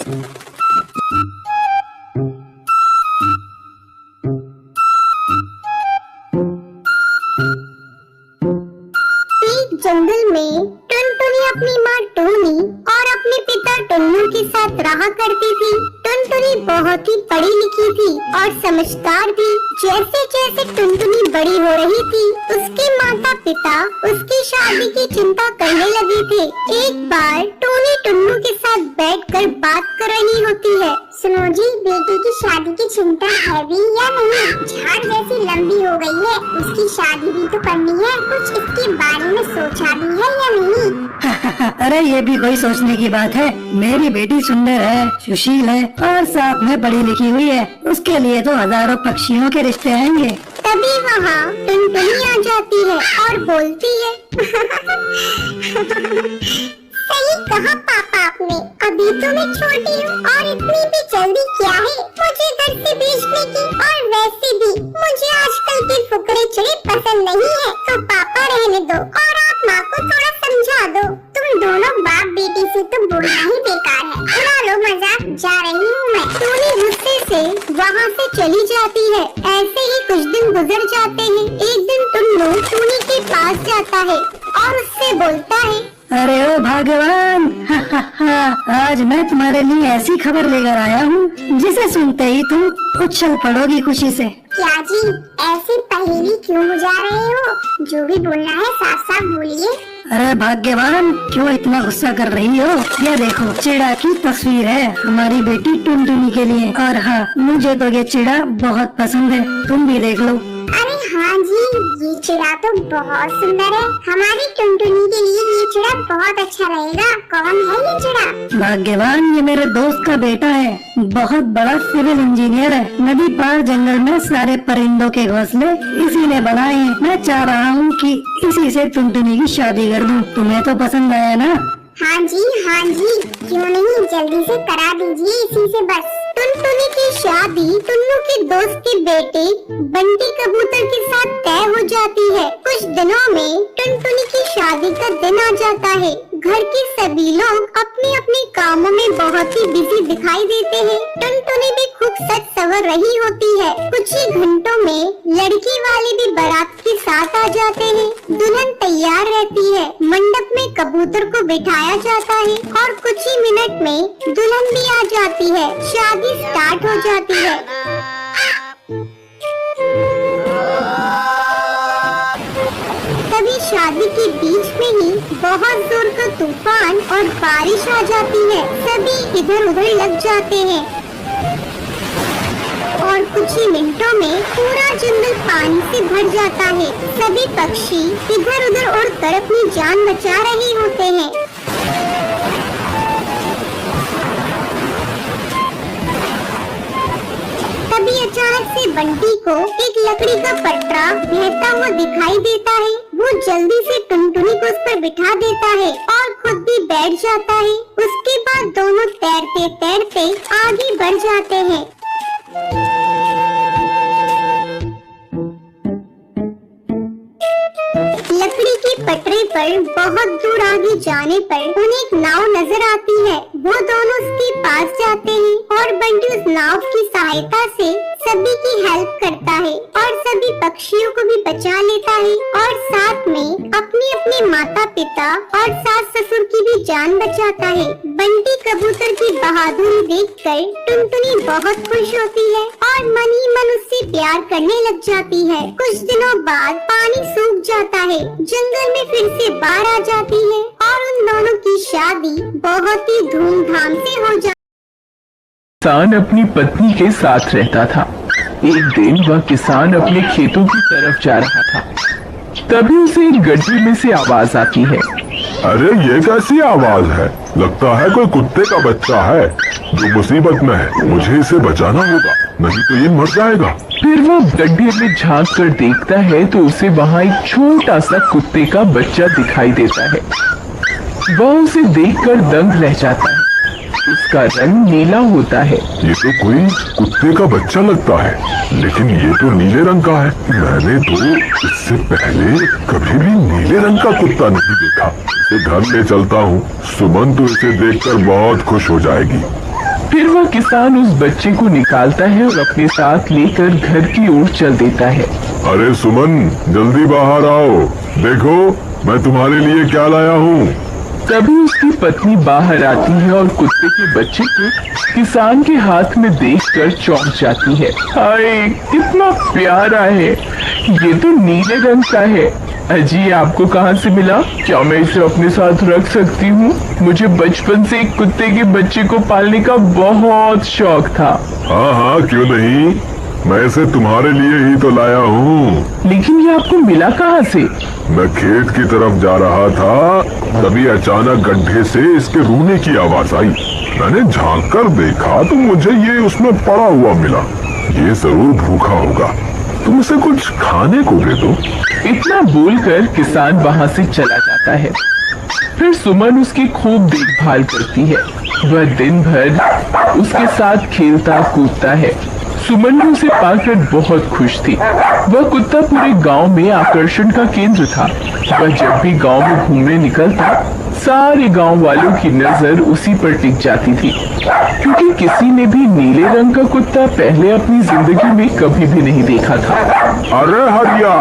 एक जंगल में टुनटुनी अपनी माँ टूनी और अपने पिता टुन्नू के साथ रहा करती थी। टुनटुनी बहुत ही पढ़ी लिखी थी और समझदार भी। जैसे जैसे टुनटुनी बड़ी हो रही थी, उसके माता पिता उसकी शादी की चिंता करने लगे थे। एक बार टूनी टुन्नू के साथ बैठकर बात कर रही होती है। सुनो जी, बेटी की शादी की चिंता है भी या नहीं? झाड़ जैसी लंबी हो गई है, उसकी शादी भी तो करनी है। कुछ इसके बारे में सोचा भी है या नहीं? अरे ये भी कोई सोचने की बात है। मेरी बेटी सुंदर है, सुशील है और साथ में पढ़ी लिखी हुई है। उसके लिए तो हजारों पक्षियों के रिश्ते आएंगे। तभी वहाँ टुनटुनी आ जाती है और बोलती है सही कहा पापा आपने। अभी तो मैं छोटी हूँ और इतनी भी जल्दी क्या है मुझे घर से भेजने की। और वैसे भी मुझे आजकल के फुकरे चिड़े पसंद नहीं है। तो पापा रहने दो और आप माँ को थोड़ा समझा दो। तुम दोनों बाप बेटी से तो बोलना ही बेकार है। उड़ा लो मजाक, जा रही हूँ मैं। टूनी गुस्से से वहाँ से चली जाती है। ऐसे ही कुछ दिन गुजर जाते हैं। एक दिन टुन्नू टूनी के पास जाता है और उससे बोलता है, अरे ओ भगवान, आज मैं तुम्हारे लिए ऐसी खबर लेकर आया हूँ जिसे सुनते ही तुम उछल पड़ोगी खुशी से। क्या जी, ऐसी पहेली क्यों बुझा रहे हो? जो भी बोलना है साफ साफ बोलिए। अरे भाग्यवान, क्यों इतना गुस्सा कर रही हो? ये देखो, चिड़ा की तस्वीर है हमारी बेटी टुनटुनी के लिए। और हाँ, मुझे तो ये चिड़ा बहुत पसंद है, तुम भी देख लो। अरे हाँ जी, ये चिड़ा तो बहुत सुंदर है। हमारी टुनटुनी के लिए ये चिड़ा बहुत अच्छा रहेगा। कौन है ये चिड़ा? भाग्यवान, ये मेरे दोस्त का बेटा है। बहुत बड़ा सिविल इंजीनियर है। नदी पार जंगल में सारे परिंदों के घोंसले इसी ने बनाए हैं। मैं चाह रहा हूँ कि इसी से टुनटुनी की शादी कर दूँ। तुम्हें तो पसंद आया ना? हाँ जी, क्यों नहीं, जल्दी से करा दीजिए इसी से बस। टुनटुनी की शादी टुन्नू के दोस्त के बेटे बंटी कबूतर के साथ तय हो जाती है। कुछ दिनों में टुनटुनी की शादी का दिन आ जाता है। घर के सभी लोग अपने अपने कामों में बहुत ही बिजी दिखाई देते हैं। टुनटुनी भी खूब सज संवर रही होती है। कुछ ही घंटों में लड़की वाले भी बारात के साथ आ जाते हैं। दुल्हन तैयार रहती है। मंडप में कबूतर को बिठाया जाता है और कुछ ही मिनट में दुल्हन भी आ जाती है। शादी स्टार्ट हो जाती है। तभी शादी के बीच में ही बहुत जोर का तूफान और बारिश आ जाती है। सभी इधर उधर लग जाते हैं और कुछ ही मिनटों में पूरा जंगल पानी से भर जाता है। सभी पक्षी इधर उधर उड़कर अपनी जान बचा रहे होते हैं। तभी अचानक से बंटी को एक लकड़ी का पटरा बहता हुआ दिखाई देता है। वो जल्दी से टुनटुनी को उस पर बिठा देता है और खुद भी बैठ जाता है। उसके बाद दोनों तैरते तैरते आगे बढ़ जाते हैं। लकड़ी के पटरे पर बहुत दूर आगे जाने पर उन्हें एक नाव नजर आती है। वो दोनों उसके पास जाते हैं और बंटी उस नाव की सहायता से सभी की हेल्प करता है और सभी पक्षियों को भी बचा लेता है और साथ में अपने अपने माता पिता और सास ससुर की भी जान बचाता है। बंटी कबूतर की बहादुरी देखकर टुनटुनी बहुत खुश होती है और मन ही मन उससे प्यार करने लग जाती है। कुछ दिनों बाद पानी सूख जाता है। जंगल में फिर से बाढ़ आ जाती है और उन दोनों की शादी बहुत ही धूमधाम से हो जाती है। किसान अपनी पत्नी के साथ रहता था। एक दिन वह किसान अपने खेतों की तरफ जा रहा था। तभी उसे एक गड्ढे में से आवाज आती है। अरे ये कैसी आवाज है? लगता है कोई कुत्ते का बच्चा है जो मुसीबत में है। मुझे इसे बचाना होगा, नहीं तो ये मर जाएगा। फिर वो गड्ढे में झांक कर देखता है तो उसे वहाँ एक छोटा सा कुत्ते का बच्चा दिखाई देता है। वह उसे देखकर दंग रह जाता है। उसका रंग नीला होता है। ये तो कोई कुत्ते का बच्चा लगता है, लेकिन ये तो नीले रंग का है। मैंने तो इससे पहले कभी भी नीले रंग का कुत्ता नहीं देखा। इसे घर ले चलता हूँ। सुमन तो इसे देखकर बहुत खुश हो जाएगी। फिर वह किसान उस बच्चे को निकालता है और अपने साथ लेकर घर की ओर चल देता है। अरे सुमन, जल्दी बाहर आओ, देखो मैं तुम्हारे लिए क्या लाया हूँ। तभी उसकी पत्नी बाहर आती है और कुत्ते के बच्चे को किसान के हाथ में देखकर चौंक जाती है। हाय, कितना प्यारा है, ये तो नीले रंग का है। अजी, आपको कहाँ से मिला? क्या मैं इसे अपने साथ रख सकती हूँ? मुझे बचपन से एक कुत्ते के बच्चे को पालने का बहुत शौक था। हाँ हाँ, क्यों नहीं, मैं इसे तुम्हारे लिए ही तो लाया हूँ। लेकिन ये आपको मिला कहाँ से? मैं खेत की तरफ जा रहा था, तभी अचानक गड्ढे से इसके रोने की आवाज आई। मैंने झांक कर देखा तो मुझे ये उसमें पड़ा हुआ मिला। ये जरूर भूखा होगा, तुम इसे कुछ खाने को दे दो। इतना बोलकर किसान वहाँ से चला जाता है। फिर सुमन उसकी खूब देखभाल करती है। वह दिन भर उसके साथ खेलता कूदता है। सुमन भी उसे पाकर बहुत खुश थी। वह कुत्ता पूरे गांव में आकर्षण का केंद्र था। वह जब भी गांव में घूमने निकलता, सारे गांव वालों की नजर उसी पर टिक जाती थी, क्योंकि किसी ने भी नीले रंग का कुत्ता पहले अपनी जिंदगी में कभी भी नहीं देखा था। अरे हरिया,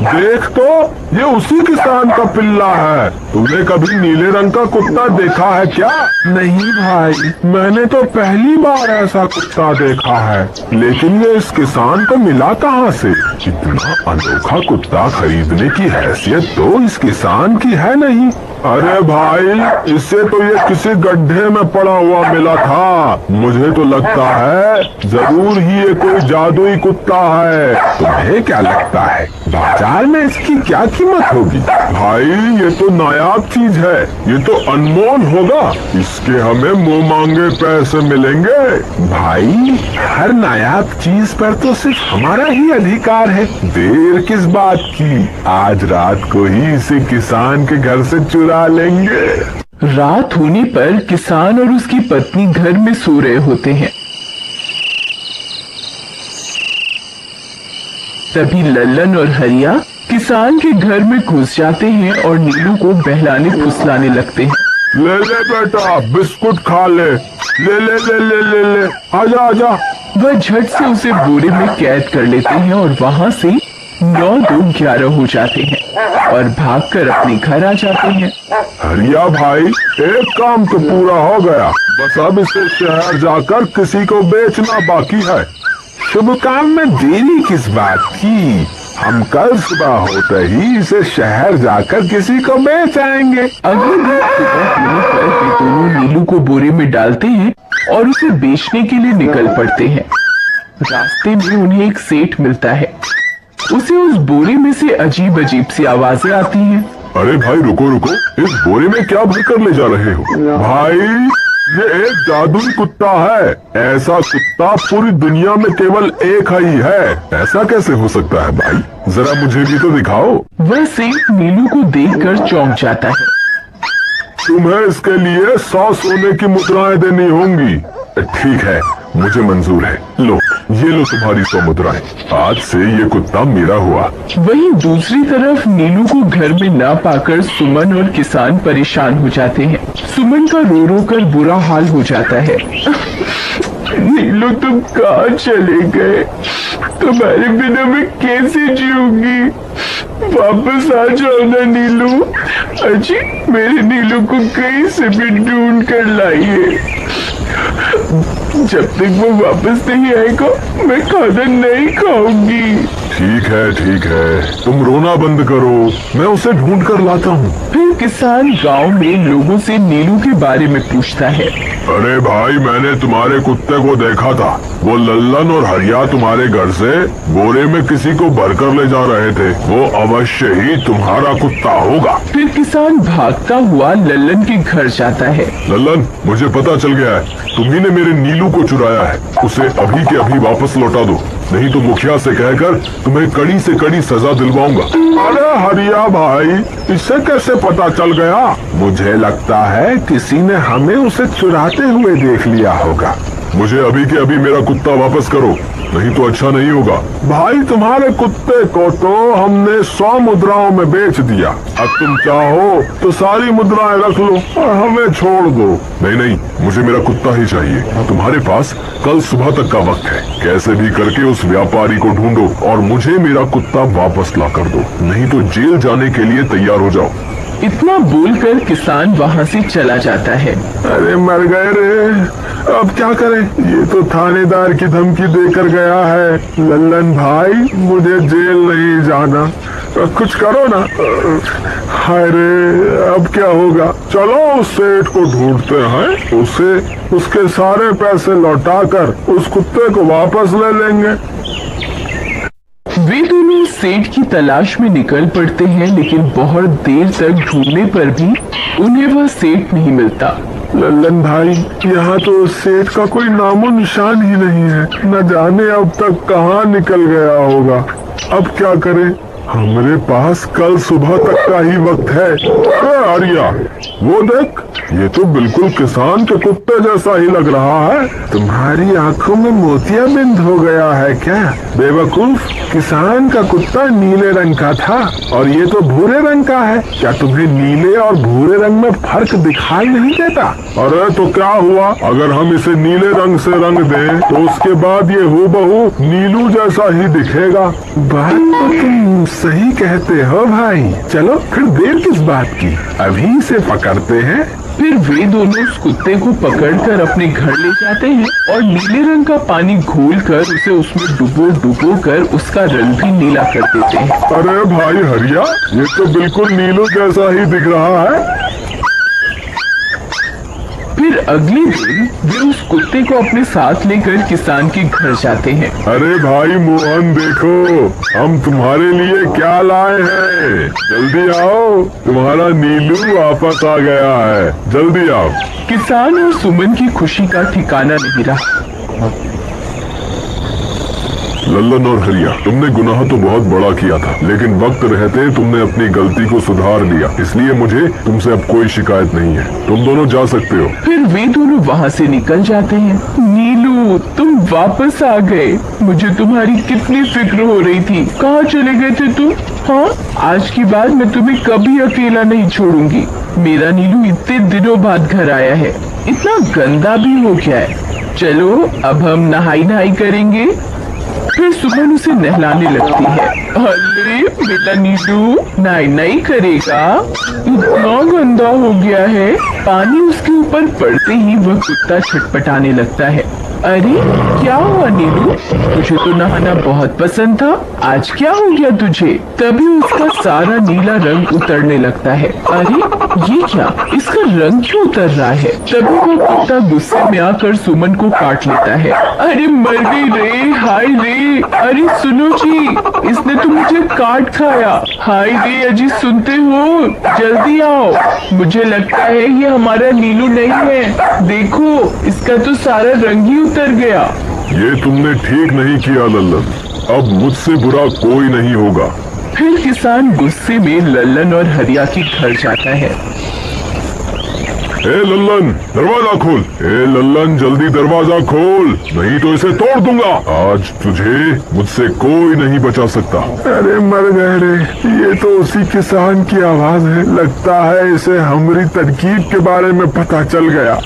देख तो, ये उसी किसान का पिल्ला है। तुमने कभी नीले रंग का कुत्ता देखा है क्या? नहीं भाई, मैंने तो पहली बार ऐसा कुत्ता देखा है। लेकिन ये इस किसान को मिला कहाँ से? इतना अनोखा कुत्ता खरीदने की हैसियत तो इस किसान की है नहीं। अरे भाई, इससे तो ये किसी गड्ढे में पड़ा हुआ मिला था। मुझे तो लगता है जरूर ही ये कोई जादुई कुत्ता है। तुम्हें क्या लगता है, बाजार में इसकी क्या कीमत होगी? भाई, ये तो नायाब चीज है, ये तो अनमोल होगा। इसके हमें मुंह मांगे पैसे मिलेंगे। भाई, हर नायाब चीज पर तो सिर्फ हमारा ही अधिकार है। देर किस बात की, आज रात को ही इसे किसान के घर से चुरा लेंगे। रात होने पर किसान और उसकी पत्नी घर में सो रहे होते हैं। तभी लल्लन और हरिया किसान के घर में घुस जाते हैं और नीलू को बहलाने फुसलाने लगते हैं। ले ले बेटा, बिस्कुट खा ले, ले ले ले ले ले ले, आजा आजा। वह झट से उसे बोरे में कैद कर लेते हैं और वहाँ से 9-2-11 हो जाते हैं और भागकर अपने घर आ जाते हैं। हरिया भाई, एक काम तो पूरा हो गया, बस अब इसे शहर जाकर किसी को बेचना बाकी है। शुभ काम में देरी किस बात की, हम कल सुबह होते ही इसे शहर जाकर किसी को बेच आएंगे। अगले दिन सुबह होने पर वे दोनों नीलू को बोरे में डालते हैं और उसे बेचने के लिए निकल पड़ते हैं। रास्ते में उन्हें एक सेठ मिलता है। उसे उस बोरे में से अजीब अजीब सी आवाजें आती हैं। अरे भाई, रुको रुको, इस बोरे में क्या भर कर ले जा रहे हो? भाई, ये एक जादुई कुत्ता है। ऐसा कुत्ता पूरी दुनिया में केवल एक ही है। ऐसा कैसे हो सकता है भाई? जरा मुझे भी तो दिखाओ। वह सेठ नीलू को देखकर चौंक जाता है। तुम्हें इसके लिए 100 सोने की मुद्राएं देनी होंगी। ठीक है, मुझे मंजूर है। लो, ये लो तुम्हारी 100 मुद्राएं। आज से ये कुत्ता मेरा हुआ। वहीं दूसरी तरफ नीलू को घर में ना पाकर सुमन और किसान परेशान हो जाते हैं। सुमन का रो रो कर बुरा हाल हो जाता है। नीलू, तुम कहाँ चले गए? तुम्हारे बिना मैं कैसे जीऊंगी? वापस आ जाओ ना नीलू। अजी, मेरे नीलू को कहीं से भी ढूंढ कर लाइए। जब तक वो वापस नहीं आएगा, मैं खाना नहीं खाऊंगी। ठीक है, तुम रोना बंद करो, मैं उसे ढूंढ कर लाता हूँ। फिर किसान गांव में लोगों से नीलू के बारे में पूछता है। अरे भाई, मैंने तुम्हारे कुत्ते को देखा था। वो लल्लन और हरिया तुम्हारे घर से बोरे में किसी को भरकर ले जा रहे थे। वो अवश्य ही तुम्हारा कुत्ता होगा। फिर किसान भागता हुआ लल्लन के घर जाता है। लल्लन, मुझे पता चल गया है, तुम्ही ने मेरे नीलू को चुराया है। उसे अभी के अभी वापस लौटा दो, नहीं तो मुखिया से कहकर तुम्हें कड़ी से कड़ी सजा दिलवाऊंगा। अरे हरिया भाई, इससे कैसे पता चल गया? मुझे लगता है किसी ने हमें उसे चुराते हुए देख लिया होगा। मुझे अभी के अभी मेरा कुत्ता वापस करो, नहीं तो अच्छा नहीं होगा। भाई तुम्हारे कुत्ते को तो हमने 100 मुद्राओं में बेच दिया, अब तुम चाहो तो सारी मुद्राएं रख लो और हमें छोड़ दो। नहीं नहीं, मुझे मेरा कुत्ता ही चाहिए। तुम्हारे पास कल सुबह तक का वक्त है, कैसे भी करके उस व्यापारी को ढूंढो और मुझे मेरा कुत्ता वापस ला कर दो, नहीं तो जेल जाने के लिए तैयार हो जाओ। इतना बोलकर किसान वहाँ से चला जाता है। अरे मर गए रे, अब क्या करें, ये तो थानेदार की धमकी देकर गया है। लल्लन भाई, मुझे जेल नहीं जाना, कुछ करो ना। हाय रे, अब क्या होगा। चलो उस सेठ को ढूंढते हैं, उसे उसके सारे पैसे लौटाकर उस कुत्ते को वापस ले लेंगे। वे दोनों सेठ की तलाश में निकल पड़ते हैं, लेकिन बहुत देर तक ढूंढने पर भी उन्हें वह सेठ नहीं मिलता। लल्लन भाई, यहाँ तो सेठ का कोई नामो निशान ही नहीं है, न जाने अब तक कहाँ निकल गया होगा। अब क्या करें, हमारे पास कल सुबह तक का ही वक्त है। अरे आर्या, वो देख, ये तो बिल्कुल किसान के कुत्ते जैसा ही लग रहा है। तुम्हारी आंखों में मोतियाबिंद हो गया है क्या बेवकूफ? किसान का कुत्ता नीले रंग का था और ये तो भूरे रंग का है। क्या तुम्हें नीले और भूरे रंग में फर्क दिखाई नहीं देता? अरे तो क्या हुआ, अगर हम इसे नीले रंग से रंग दें तो उसके बाद ये हूबहू नीलू जैसा ही दिखेगा। बात तो तुम सही कहते हो भाई, चलो फिर देर किस बात की, अभी इसे पकड़ते हैं। फिर वे दोनों उस कुत्ते को पकड़कर अपने घर ले जाते हैं और नीले रंग का पानी घोलकर उसे उसमें डुबो कर उसका रंग भी नीला कर देते हैं। अरे भाई हरिया, ये तो बिल्कुल नीलू जैसा ही दिख रहा है। फिर अगले दिन वे उस कुत्ते को अपने साथ लेकर किसान के घर जाते हैं। अरे भाई मोहन, देखो हम तुम्हारे लिए क्या लाए हैं, जल्दी आओ, तुम्हारा नीलू वापस आ गया है, जल्दी आओ। किसान और सुमन की खुशी का ठिकाना नहीं रहा। लल्लन और हरिया, तुमने गुनाह तो बहुत बड़ा किया था, लेकिन वक्त रहते तुमने अपनी गलती को सुधार लिया, इसलिए मुझे तुमसे अब कोई शिकायत नहीं है, तुम दोनों जा सकते हो। फिर वे दोनों वहाँ से निकल जाते हैं। नीलू, तुम वापस आ गए, मुझे तुम्हारी कितनी फिक्र हो रही थी, कहाँ चले गए थे तुम? हाँ, आज की बाद मैं तुम्हें कभी अकेला नहीं छोड़ूंगी। मेरा नीलू इतने दिनों बाद घर आया है, इतना गंदा भी हो गया है। चलो अब हम नहाई करेंगे। फिर सुमन उसे नहलाने लगती है। अरे बेटा नीलू, नाई करेगा, इतना गंदा हो गया है। पानी उसके ऊपर पड़ते ही वह कुत्ता छटपटाने लगता है। अरे क्या हुआ नीलू, तुझे तो नहाना बहुत पसंद था, आज क्या हो गया तुझे? तभी उसका सारा नीला रंग उतरने लगता है। अरे ये क्या, इसका रंग क्यों उतर रहा है? तभी वो कुत्ता गुस्से में आकर सुमन को काट लेता है। अरे मर गई रे, हाय रे, अरे सुनो जी, इसने तो मुझे काट खाया। हाय रे अजी, सुनते हो, जल्दी आओ, मुझे लगता है ये हमारा नीलू नहीं है, देखो इसका तो सारा रंग ही उतर गया। ये तुमने ठीक नहीं किया लल्लन, अब मुझसे बुरा कोई नहीं होगा। फिर किसान गुस्से में लल्लन और हरिया के घर जाता है। ए लल्लन, दरवाजा खोल, ए लल्लन जल्दी दरवाजा खोल, नहीं तो इसे तोड़ दूंगा। आज तुझे मुझसे कोई नहीं बचा सकता। अरे मर गए रे, ये तो उसी किसान की आवाज है, लगता है इसे हमारी तरकीब के बारे में पता चल गया।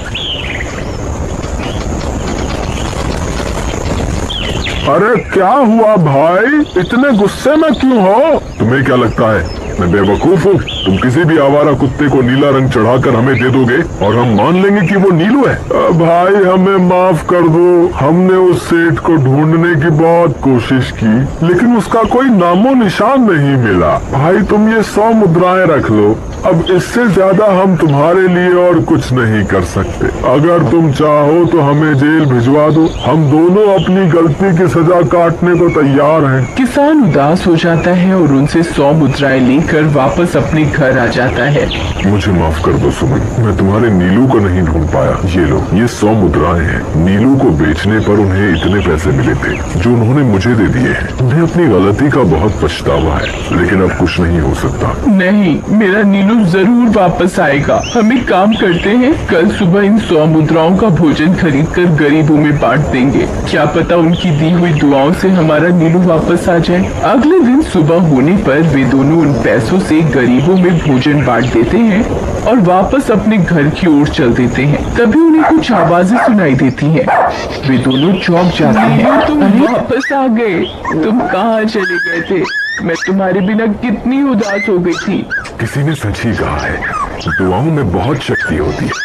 अरे क्या हुआ भाई, इतने गुस्से में क्यों हो? तुम्हें क्या लगता है मैं बेवकूफ हूँ? तुम किसी भी आवारा कुत्ते को नीला रंग चढ़ाकर हमें दे दोगे और हम मान लेंगे कि वो नीलू है? भाई हमें माफ कर दो, हमने उस सेठ को ढूंढने की बहुत कोशिश की, लेकिन उसका कोई नामो निशान नहीं मिला। भाई तुम ये 100 मुद्राएं रख लो, अब इससे ज्यादा हम तुम्हारे लिए और कुछ नहीं कर सकते। अगर तुम चाहो तो हमें जेल भिजवा दो, हम दोनों अपनी गलती की सजा काटने को तैयार हैं। किसान उदास हो जाता है और उनसे 100 मुद्राएं लेकर वापस अपने घर आ जाता है। मुझे माफ कर दो सुमन, मैं तुम्हारे नीलू को नहीं ढूंढ पाया। ये लो, ये 100 मुद्राएं हैं। नीलू को बेचने पर उन्हें इतने पैसे मिले थे जो उन्होंने मुझे दे दिए हैं। उन्हें अपनी गलती का बहुत पछतावा है, लेकिन अब कुछ नहीं हो सकता। नहीं, मेरा नीलू जरूर वापस आएगा। हम एक काम करते हैं, कल सुबह इन 100 मुद्राओं का भोजन खरीद कर गरीबों में बांट देंगे। क्या पता उनकी दी हुई दुआओं से हमारा नीलू वापस आ जाए। अगले दिन सुबह होने पर वे दोनों उन पैसों से गरीबों में भोजन बांट देते हैं और वापस अपने घर की ओर चल देते हैं। तभी उन्हें कुछ आवाजें सुनाई देती हैं। वे दोनों चौंक जाते हैं। तुम वापस आ गए। तुम कहाँ चले गए थे? मैं तुम्हारे बिना कितनी उदास हो गई थी। किसी ने सच ही कहा है, दुआओं में बहुत शक्ति होती है।